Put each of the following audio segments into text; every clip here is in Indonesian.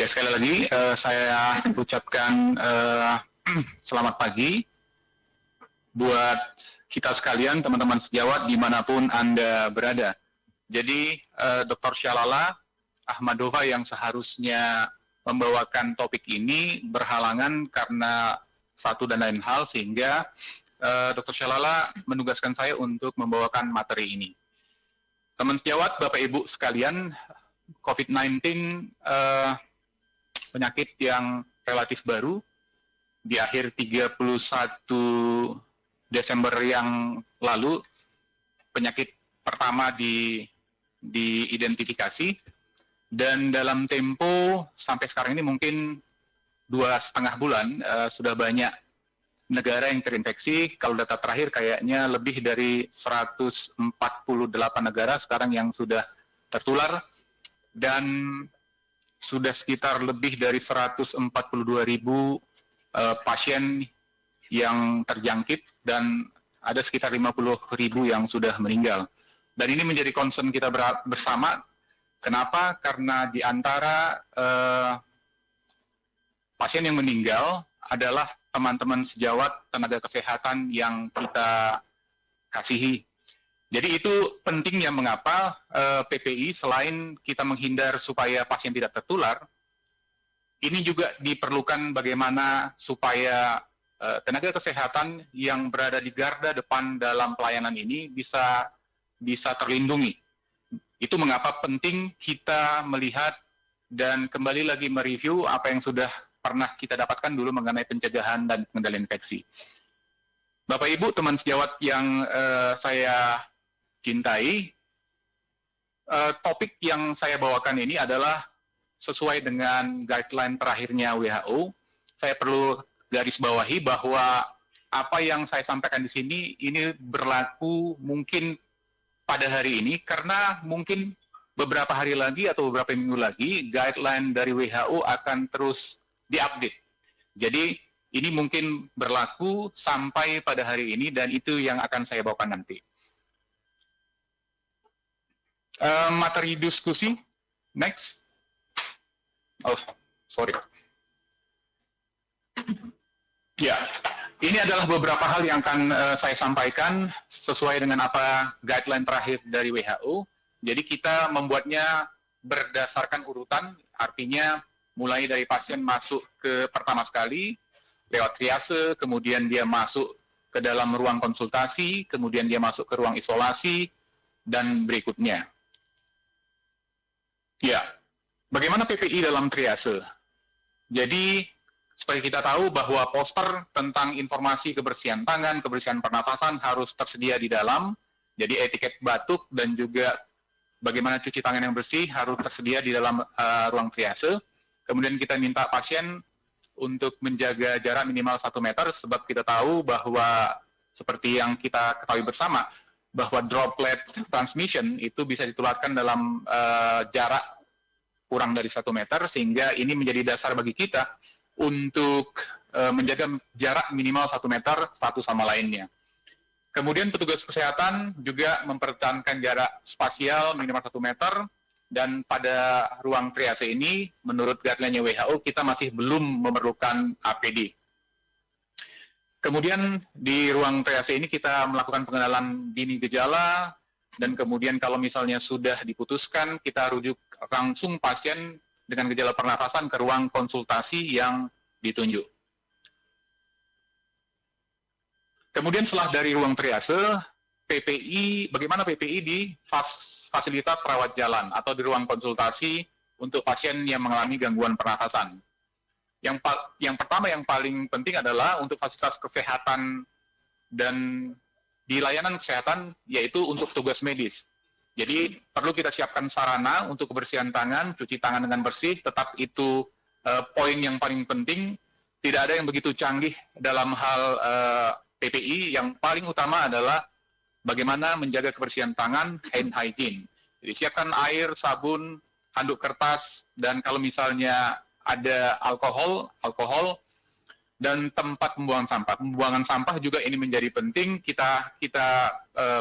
Ya, sekali lagi saya ucapkan selamat pagi buat kita sekalian, teman-teman sejawat dimanapun Anda berada. Jadi, Dr. Syalala Ahmadova yang seharusnya membawakan topik ini berhalangan karena satu dan lain hal, sehingga Dr. Syalala menugaskan saya untuk membawakan materi ini. Teman sejawat, Bapak Ibu sekalian, COVID-19 penyakit yang relatif baru di akhir 31 Desember yang lalu, penyakit pertama diidentifikasi, dan dalam tempo sampai sekarang ini mungkin 2,5 bulan sudah banyak negara yang terinfeksi. Kalau data terakhir kayaknya lebih dari 148 negara sekarang yang sudah tertular, dan sudah sekitar lebih dari 142.000 pasien yang terjangkit, dan ada sekitar 50.000 yang sudah meninggal. Dan ini menjadi concern kita bersama. Kenapa? Karena di antara pasien yang meninggal adalah teman-teman sejawat tenaga kesehatan yang kita kasihi. Jadi itu pentingnya mengapa PPI selain kita menghindar supaya pasien tidak tertular, ini juga diperlukan bagaimana supaya tenaga kesehatan yang berada di garda depan dalam pelayanan ini bisa terlindungi. Itu mengapa penting kita melihat dan kembali lagi mereview apa yang sudah pernah kita dapatkan dulu mengenai pencegahan dan pengendalian infeksi. Bapak Ibu, teman sejawat yang saya cintai, topik yang saya bawakan ini adalah sesuai dengan guideline terakhirnya WHO. Saya perlu garis bawahi bahwa apa yang saya sampaikan di sini ini berlaku mungkin pada hari ini, karena mungkin beberapa hari lagi atau beberapa minggu lagi guideline dari WHO akan terus diupdate. Jadi ini mungkin berlaku sampai pada hari ini, dan itu yang akan saya bawakan nanti. Materi diskusi, next. Oh, sorry. Ya, ini adalah beberapa hal yang akan saya sampaikan sesuai dengan apa guideline terakhir dari WHO. Jadi kita membuatnya berdasarkan urutan, artinya mulai dari pasien masuk ke pertama sekali, lewat triase, kemudian dia masuk ke dalam ruang konsultasi, kemudian dia masuk ke ruang isolasi, dan berikutnya. Ya, bagaimana PPI dalam triase? Jadi, seperti kita tahu bahwa poster tentang informasi kebersihan tangan, kebersihan pernafasan harus tersedia di dalam. Jadi etiket batuk dan juga bagaimana cuci tangan yang bersih harus tersedia di dalam ruang triase. Kemudian kita minta pasien untuk menjaga jarak minimal 1 meter, sebab kita tahu bahwa seperti yang kita ketahui bersama, bahwa droplet transmission itu bisa ditularkan dalam jarak kurang dari 1 meter, sehingga ini menjadi dasar bagi kita untuk menjaga jarak minimal 1 meter satu sama lainnya. Kemudian petugas kesehatan juga mempertahankan jarak spasial minimal 1 meter, dan pada ruang triase ini, menurut guideline WHO, kita masih belum memerlukan APD. Kemudian di ruang triase ini kita melakukan pengenalan dini gejala, dan kemudian kalau misalnya sudah diputuskan, kita rujuk langsung pasien dengan gejala pernafasan ke ruang konsultasi yang ditunjuk. Kemudian setelah dari ruang triase, PPI, bagaimana PPI di fasilitas rawat jalan atau di ruang konsultasi untuk pasien yang mengalami gangguan pernafasan. Yang pertama yang paling penting adalah untuk fasilitas kesehatan dan di layanan kesehatan, yaitu untuk tugas medis. Jadi perlu kita siapkan sarana untuk kebersihan tangan, cuci tangan dengan bersih, tetap itu poin yang paling penting. Tidak ada yang begitu canggih dalam hal PPI, yang paling utama adalah bagaimana menjaga kebersihan tangan, hand hygiene. Jadi siapkan air, sabun, handuk kertas, dan kalau misalnya ada alkohol, dan tempat pembuangan sampah. Pembuangan sampah juga ini menjadi penting. Kita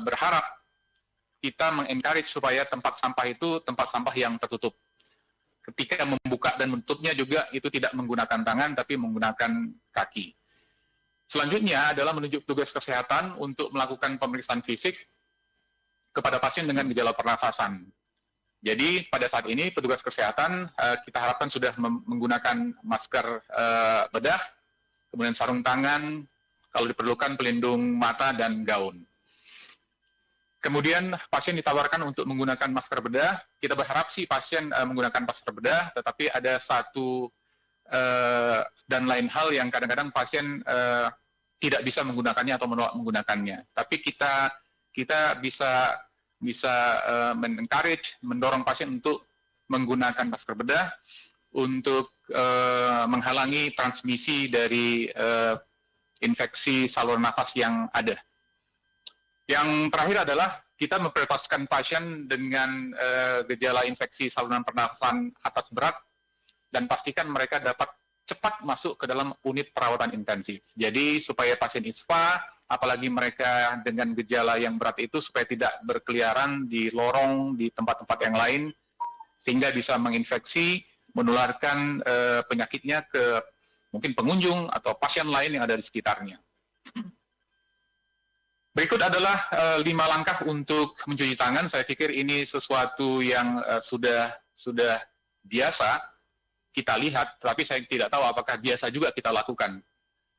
berharap kita mengencourage supaya tempat sampah itu tempat sampah yang tertutup. ketika membuka dan menutupnya juga itu tidak menggunakan tangan tapi menggunakan kaki. Selanjutnya adalah menunjuk petugas kesehatan untuk melakukan pemeriksaan fisik kepada pasien dengan gejala pernafasan. Jadi pada saat ini petugas kesehatan kita harapkan sudah menggunakan masker bedah, kemudian sarung tangan, kalau diperlukan pelindung mata dan gaun. Kemudian pasien ditawarkan untuk menggunakan masker bedah. Kita berharap sih pasien menggunakan masker bedah, tetapi ada satu dan lain hal yang kadang-kadang pasien tidak bisa menggunakannya atau menolak menggunakannya. Tapi kita bisa men-encourage, mendorong pasien untuk menggunakan masker bedah untuk menghalangi transmisi dari infeksi saluran nafas yang ada. Yang terakhir adalah kita memprioritaskan pasien dengan gejala infeksi saluran pernafasan atas berat dan pastikan mereka dapat cepat masuk ke dalam unit perawatan intensif. Jadi supaya pasien ISPA, apalagi mereka dengan gejala yang berat itu supaya tidak berkeliaran di lorong, di tempat-tempat yang lain, sehingga bisa menginfeksi, menularkan penyakitnya ke mungkin pengunjung atau pasien lain yang ada di sekitarnya. Berikut adalah 5 langkah untuk mencuci tangan. Saya pikir ini sesuatu yang sudah biasa kita lihat, tapi saya tidak tahu apakah biasa juga kita lakukan.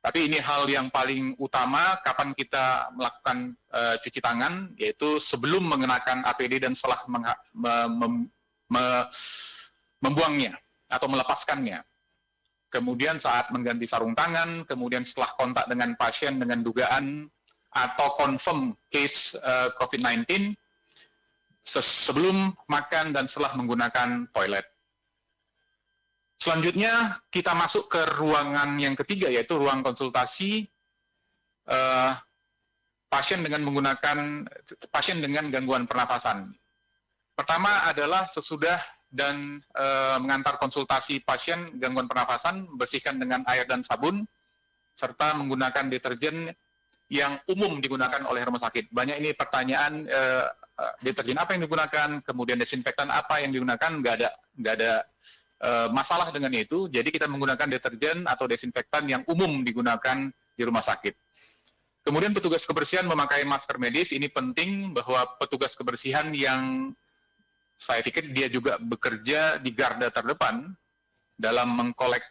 Tapi ini hal yang paling utama kapan kita melakukan cuci tangan, yaitu sebelum mengenakan APD dan setelah membuangnya atau melepaskannya. Kemudian saat mengganti sarung tangan, kemudian setelah kontak dengan pasien dengan dugaan atau confirm case COVID-19, sebelum makan dan setelah menggunakan toilet. Selanjutnya kita masuk ke ruangan yang ketiga, yaitu ruang konsultasi pasien dengan gangguan pernafasan. Pertama adalah sesudah dan mengantar konsultasi pasien gangguan pernafasan, bersihkan dengan air dan sabun, serta menggunakan deterjen yang umum digunakan oleh rumah sakit. Banyak ini pertanyaan, deterjen apa yang digunakan, kemudian desinfektan apa yang digunakan, nggak ada masalah dengan itu. Jadi kita menggunakan deterjen atau desinfektan yang umum digunakan di rumah sakit. Kemudian petugas kebersihan memakai masker medis. Ini penting bahwa petugas kebersihan yang saya pikir dia juga bekerja di garda terdepan dalam mengkolek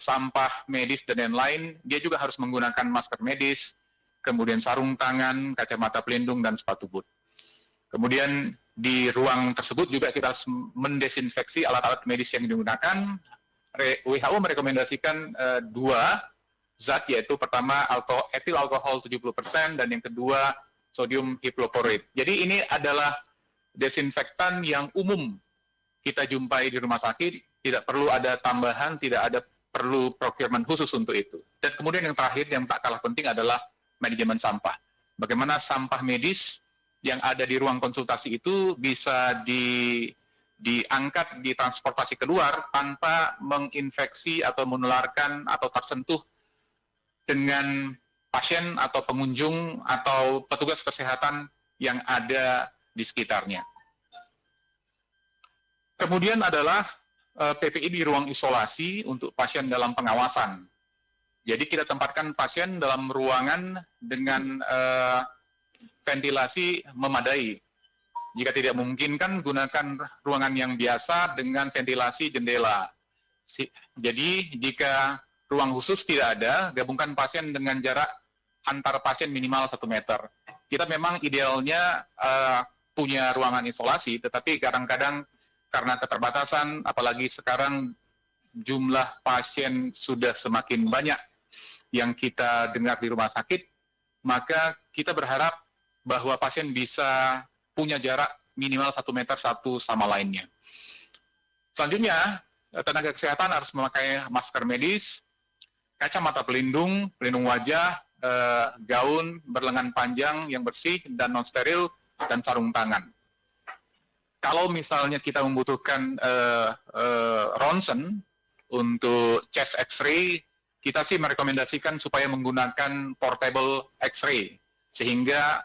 sampah medis dan lain-lain, dia juga harus menggunakan masker medis, kemudian sarung tangan, kacamata pelindung, dan sepatu boot. Kemudian di ruang tersebut juga kita harus mendesinfeksi alat-alat medis yang digunakan. WHO merekomendasikan 2 zat, yaitu pertama etil alkohol 70% dan yang kedua sodium hipochlorite. Jadi ini adalah desinfektan yang umum kita jumpai di rumah sakit, tidak perlu ada tambahan, tidak ada perlu procurement khusus untuk itu. Dan kemudian yang terakhir yang tak kalah penting adalah manajemen sampah. Bagaimana sampah medis yang ada di ruang konsultasi itu bisa diangkat, ditransportasi keluar tanpa menginfeksi atau menularkan atau tersentuh dengan pasien atau pengunjung atau petugas kesehatan yang ada di sekitarnya. Kemudian adalah PPI di ruang isolasi untuk pasien dalam pengawasan. Jadi kita tempatkan pasien dalam ruangan dengan ventilasi memadai. Jika tidak memungkinkan, gunakan ruangan yang biasa dengan ventilasi jendela. Jadi jika ruang khusus tidak ada, gabungkan pasien dengan jarak antar pasien minimal 1 meter. Kita memang idealnya punya ruangan isolasi, tetapi kadang-kadang karena keterbatasan, apalagi sekarang jumlah pasien sudah semakin banyak yang kita dengar di rumah sakit, maka kita berharap bahwa pasien bisa punya jarak minimal 1 meter satu sama lainnya. Selanjutnya, tenaga kesehatan harus memakai masker medis, kacamata pelindung wajah, gaun berlengan panjang yang bersih dan non-steril, dan sarung tangan. Kalau misalnya kita membutuhkan ronsen untuk chest X-ray, kita sih merekomendasikan supaya menggunakan portable X-ray, sehingga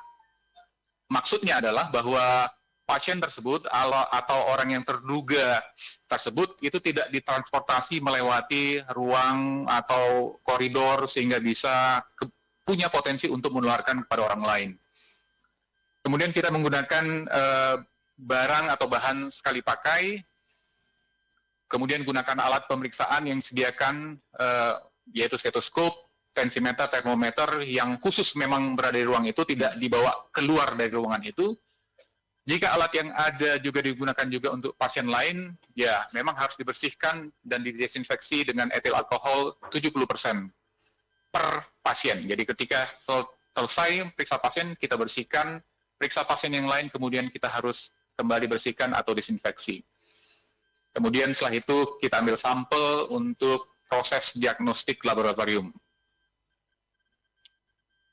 maksudnya adalah bahwa pasien tersebut atau orang yang terduga tersebut itu tidak ditransportasi melewati ruang atau koridor sehingga bisa punya potensi untuk menularkan kepada orang lain. Kemudian kita menggunakan barang atau bahan sekali pakai, kemudian gunakan alat pemeriksaan yang disediakan yaitu stetoskop, tensimeter, termometer yang khusus memang berada di ruang itu, tidak dibawa keluar dari ruangan itu. Jika alat yang ada juga digunakan juga untuk pasien lain, ya memang harus dibersihkan dan didesinfeksi dengan etil alkohol 70% per pasien. Jadi ketika selesai periksa pasien, kita bersihkan, periksa pasien yang lain, kemudian kita harus kembali bersihkan atau disinfeksi. Kemudian setelah itu kita ambil sampel untuk proses diagnostik laboratorium.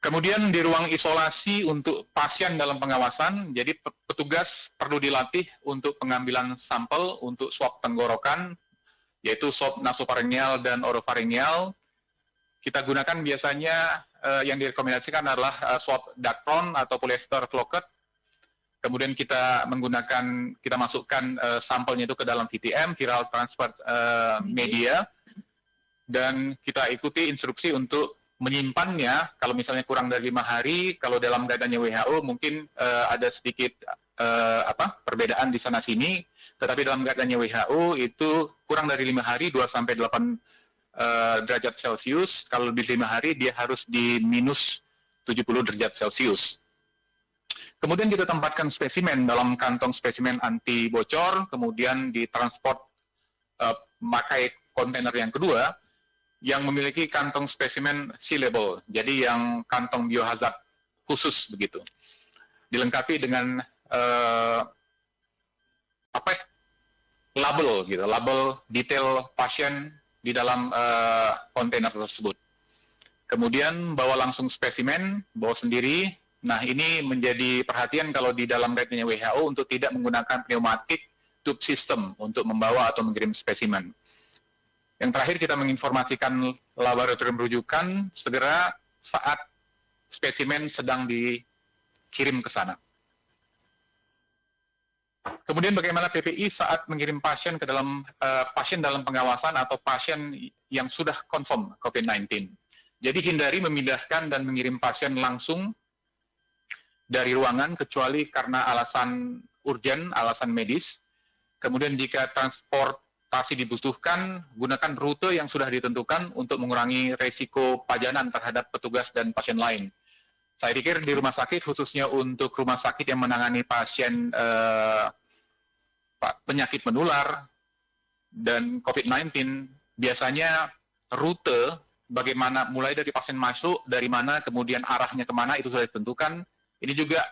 Kemudian di ruang isolasi untuk pasien dalam pengawasan, jadi petugas perlu dilatih untuk pengambilan sampel untuk swab tenggorokan, yaitu swab nasofaringeal dan orofaringeal. Kita gunakan biasanya yang direkomendasikan adalah swab dacron atau polyester flocket. Kemudian kita masukkan sampelnya itu ke dalam VTM, viral transfer media, dan kita ikuti instruksi untuk menyimpannya. Kalau misalnya kurang dari 5 hari, kalau dalam guideline WHO mungkin ada sedikit perbedaan di sana sini, tetapi dalam guideline WHO itu kurang dari 5 hari, 2-8 derajat Celcius. Kalau lebih 5 hari dia harus di minus 70 derajat Celcius. Kemudian kita tempatkan spesimen dalam kantong spesimen anti bocor, kemudian ditransport pakai kontainer yang kedua yang memiliki kantong spesimen sealable, jadi yang kantong biohazard khusus begitu, dilengkapi dengan label gitu, label detail pasien di dalam kontainer tersebut. Kemudian bawa langsung spesimen, bawa sendiri. Nah ini menjadi perhatian kalau di dalam guideline WHO untuk tidak menggunakan pneumatik tube system untuk membawa atau mengirim spesimen. Yang terakhir kita menginformasikan laboratorium rujukan segera saat spesimen sedang dikirim ke sana. Kemudian bagaimana PPI saat mengirim pasien ke dalam pasien dalam pengawasan atau pasien yang sudah confirm COVID-19. Jadi hindari memindahkan dan mengirim pasien langsung dari ruangan kecuali karena alasan urgen, alasan medis. Kemudian jika transportasi dibutuhkan, gunakan rute yang sudah ditentukan untuk mengurangi resiko pajanan terhadap petugas dan pasien lain. Saya pikir di rumah sakit, khususnya untuk rumah sakit yang menangani pasien penyakit menular dan COVID-19, biasanya rute bagaimana mulai dari pasien masuk, dari mana, kemudian arahnya kemana, itu sudah ditentukan. Ini juga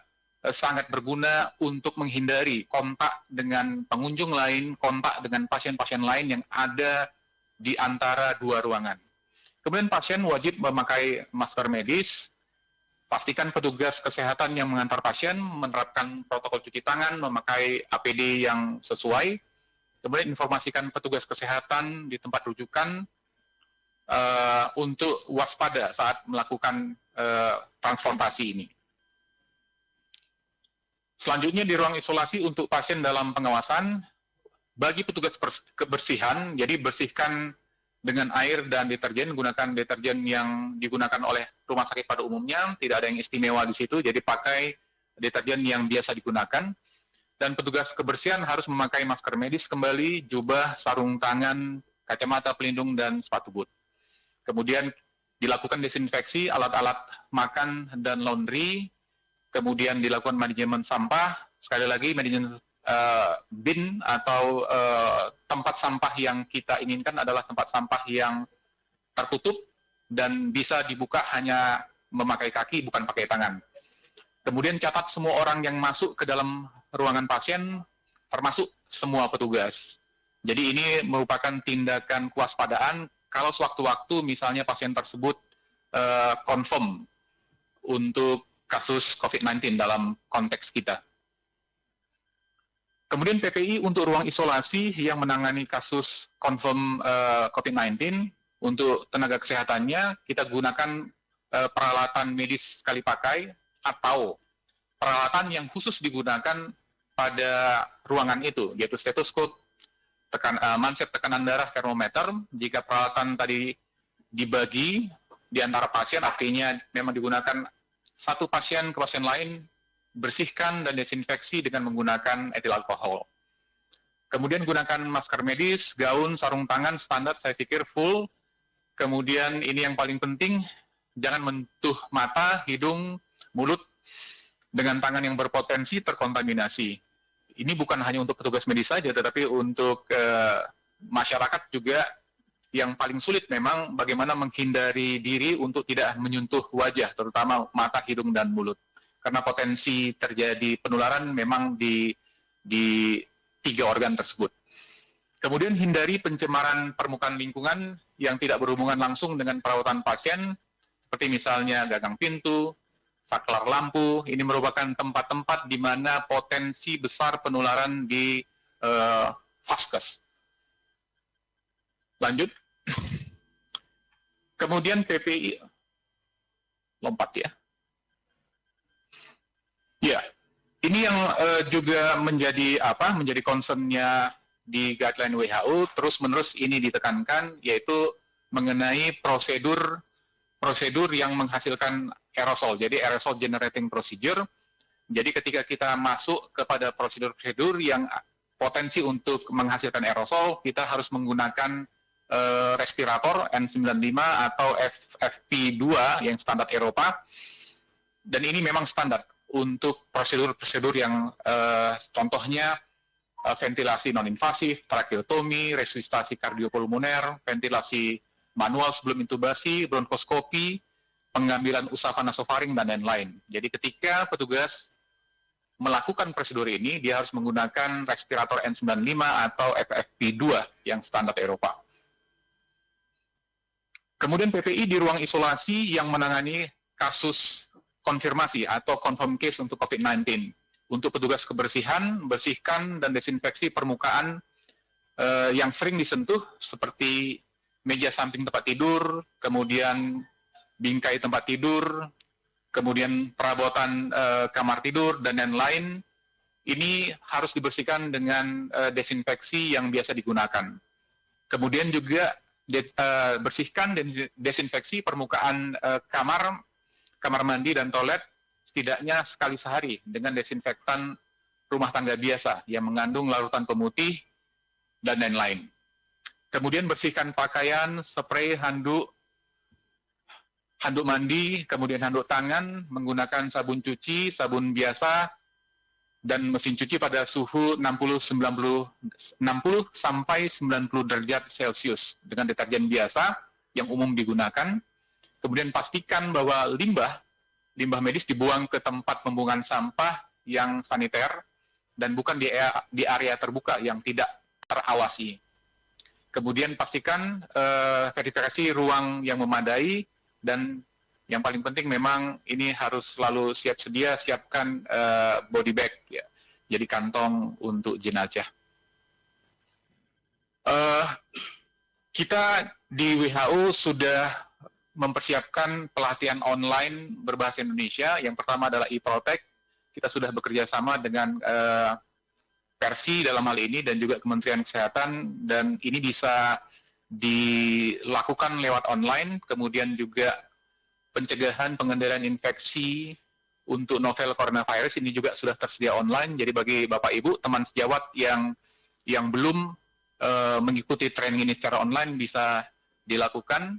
sangat berguna untuk menghindari kontak dengan pengunjung lain, kontak dengan pasien-pasien lain yang ada di antara dua ruangan. Kemudian pasien wajib memakai masker medis, pastikan petugas kesehatan yang mengantar pasien menerapkan protokol cuci tangan, memakai APD yang sesuai, kemudian informasikan petugas kesehatan di tempat rujukan untuk waspada saat melakukan transportasi ini. Selanjutnya di ruang isolasi untuk pasien dalam pengawasan, bagi petugas kebersihan, jadi bersihkan dengan air dan deterjen, gunakan deterjen yang digunakan oleh rumah sakit pada umumnya, tidak ada yang istimewa di situ, jadi pakai deterjen yang biasa digunakan. Dan petugas kebersihan harus memakai masker medis kembali, jubah, sarung tangan, kacamata pelindung, dan sepatu boot. Kemudian dilakukan desinfeksi alat-alat makan dan laundry, kemudian dilakukan manajemen sampah, sekali lagi manajemen bin atau tempat sampah yang kita inginkan adalah tempat sampah yang tertutup dan bisa dibuka hanya memakai kaki, bukan pakai tangan. Kemudian catat semua orang yang masuk ke dalam ruangan pasien, termasuk semua petugas. Jadi ini merupakan tindakan kewaspadaan kalau sewaktu-waktu misalnya pasien tersebut confirm untuk kasus COVID-19 dalam konteks kita. Kemudian PPI untuk ruang isolasi yang menangani kasus confirm COVID-19, untuk tenaga kesehatannya kita gunakan peralatan medis sekali pakai atau peralatan yang khusus digunakan pada ruangan itu, yaitu stetoskop, manset tekanan darah, termometer. Jika peralatan tadi dibagi di antara pasien, artinya memang digunakan satu pasien ke pasien lain, bersihkan dan desinfeksi dengan menggunakan etil alkohol. Kemudian gunakan masker medis, gaun, sarung tangan standar, saya pikir full. Kemudian ini yang paling penting, jangan menyentuh mata, hidung, mulut dengan tangan yang berpotensi terkontaminasi. Ini bukan hanya untuk petugas medis saja, tetapi untuk masyarakat juga. Yang paling sulit memang bagaimana menghindari diri untuk tidak menyentuh wajah, terutama mata, hidung, dan mulut. Karena potensi terjadi penularan memang di 3 organ tersebut. Kemudian hindari pencemaran permukaan lingkungan yang tidak berhubungan langsung dengan perawatan pasien, seperti misalnya gagang pintu, saklar lampu. Ini merupakan tempat-tempat di mana potensi besar penularan di vaskes. Lanjut. Kemudian PPI, lompat ya. Ya, ini yang juga menjadi concern-nya di guideline WHO, terus-menerus ini ditekankan, yaitu mengenai prosedur yang menghasilkan aerosol. Jadi aerosol generating procedure. Jadi ketika kita masuk kepada prosedur-prosedur yang potensi untuk menghasilkan aerosol, kita harus menggunakan respirator N95 atau FFP2 yang standar Eropa. Dan ini memang standar untuk prosedur-prosedur yang contohnya ventilasi non-invasif, tracheotomi, resusitasi kardiopulmoner, ventilasi manual sebelum intubasi, bronkoskopi, pengambilan usapan nasofaring, dan lain-lain. Jadi ketika petugas melakukan prosedur ini, dia harus menggunakan respirator N95 atau FFP2 yang standar Eropa. Kemudian PPI di ruang isolasi yang menangani kasus konfirmasi atau confirm case untuk COVID-19. Untuk petugas kebersihan, bersihkan dan desinfeksi permukaan yang sering disentuh seperti meja samping tempat tidur, kemudian bingkai tempat tidur, kemudian perabotan kamar tidur, dan lain-lain. Ini harus dibersihkan dengan desinfeksi yang biasa digunakan. Kemudian juga bersihkan dan desinfeksi permukaan kamar mandi dan toilet setidaknya sekali sehari dengan desinfektan rumah tangga biasa yang mengandung larutan pemutih dan lain-lain. Kemudian bersihkan pakaian, spray, handuk mandi, kemudian handuk tangan, menggunakan sabun cuci, sabun biasa, dan mesin cuci pada suhu 60 sampai 90 derajat Celcius dengan deterjen biasa yang umum digunakan. Kemudian pastikan bahwa limbah medis dibuang ke tempat pembuangan sampah yang saniter dan bukan di area terbuka yang tidak terawasi. Kemudian pastikan verifikasi ruang yang memadai, dan yang paling penting memang ini harus selalu siapkan body bag, ya. Jadi kantong untuk jenazah. Kita di WHO sudah mempersiapkan pelatihan online berbahasa Indonesia. Yang pertama adalah e-Protect. Kita sudah bekerja sama dengan Persi dalam hal ini dan juga Kementerian Kesehatan, dan ini bisa dilakukan lewat online. Kemudian juga pencegahan pengendalian infeksi untuk novel coronavirus ini juga sudah tersedia online. Jadi bagi Bapak Ibu, teman sejawat yang belum mengikuti training ini secara online bisa dilakukan.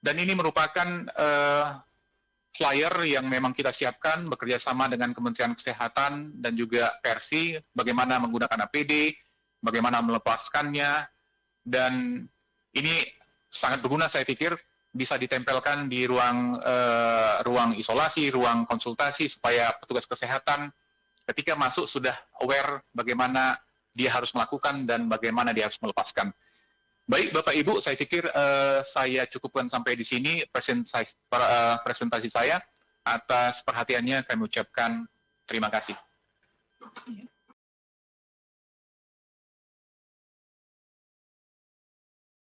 Dan ini merupakan flyer yang memang kita siapkan bekerja sama dengan Kementerian Kesehatan dan juga Persi, bagaimana menggunakan APD, bagaimana melepaskannya, dan ini sangat berguna saya pikir, bisa ditempelkan di ruang isolasi, ruang konsultasi, supaya petugas kesehatan ketika masuk sudah aware bagaimana dia harus melakukan dan bagaimana dia harus melepaskan. Baik Bapak Ibu, saya pikir saya cukupkan sampai di sini presentasi saya. Atas perhatiannya kami ucapkan terima kasih.